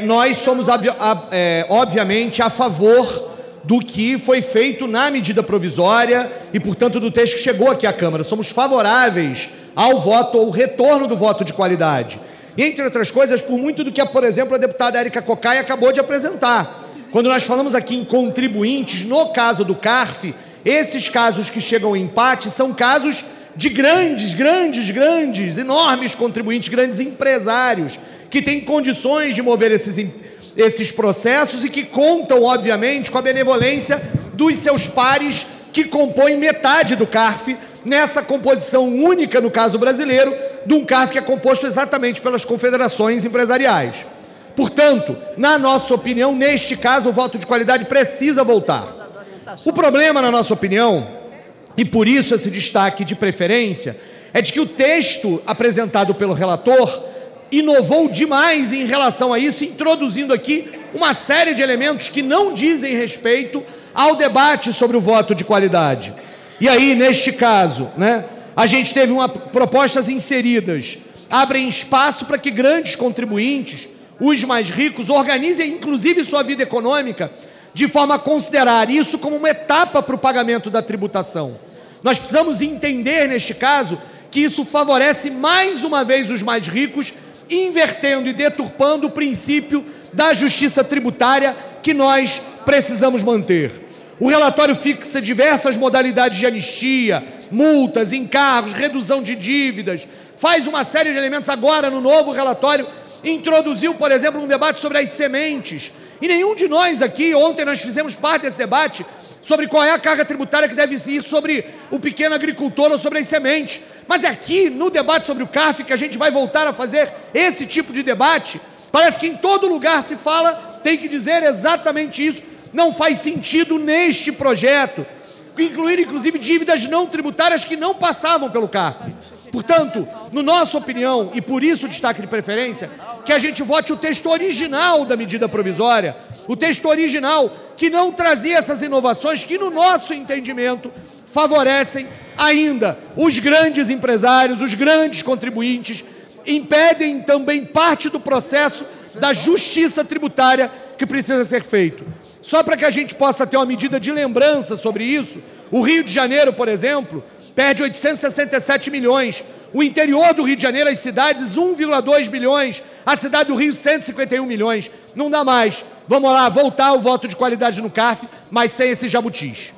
Nós somos, obviamente, a favor do que foi feito na medida provisória e, portanto, do texto que chegou aqui à Câmara. Somos favoráveis ao voto, ao retorno do voto de qualidade. E, entre outras coisas, por muito do que, por exemplo, a deputada Érica Cocai acabou de apresentar. Quando nós falamos aqui em contribuintes, no caso do CARF, esses casos que chegam ao empate são casos de grandes, enormes contribuintes, grandes empresários, que têm condições de mover esses processos e que contam, obviamente, com a benevolência dos seus pares que compõem metade do CARF, nessa composição única, no caso brasileiro, de um CARF que é composto exatamente pelas confederações empresariais. Portanto, na nossa opinião, neste caso, o voto de qualidade precisa voltar. O problema, na nossa opinião, e por isso esse destaque de preferência, é de que o texto apresentado pelo relator inovou demais em relação a isso, introduzindo aqui uma série de elementos que não dizem respeito ao debate sobre o voto de qualidade. E aí, neste caso, a gente teve propostas inseridas, abrem espaço para que grandes contribuintes, os mais ricos, organizem inclusive sua vida econômica de forma a considerar isso como uma etapa para o pagamento da tributação. Nós precisamos entender, neste caso, que isso favorece mais uma vez os mais ricos, invertendo e deturpando o princípio da justiça tributária que nós precisamos manter. O relatório fixa diversas modalidades de anistia, multas, encargos, redução de dívidas, faz uma série de elementos. Agora, no novo relatório, introduziu, por exemplo, um debate sobre as sementes. E nenhum de nós aqui, ontem nós fizemos parte desse debate sobre qual é a carga tributária que deve ir sobre o pequeno agricultor ou sobre as sementes. Mas aqui, no debate sobre o CARF, que a gente vai voltar a fazer esse tipo de debate, parece que em todo lugar se fala, tem que dizer exatamente isso. Não faz sentido neste projeto incluir, inclusive, dívidas não tributárias que não passavam pelo CARF. Portanto, na nossa opinião, e por isso o destaque de preferência, que a gente vote o texto original da medida provisória, o texto original que não trazia essas inovações que, no nosso entendimento, favorecem ainda os grandes empresários, os grandes contribuintes, impedem também parte do processo da justiça tributária que precisa ser feito. Só para que a gente possa ter uma medida de lembrança sobre isso, o Rio de Janeiro, por exemplo, perde 867 milhões. O interior do Rio de Janeiro, as cidades, 1,2 bilhões. A cidade do Rio, 151 milhões. Não dá mais. Vamos lá, voltar o voto de qualidade no CARF, mas sem esses jabutis.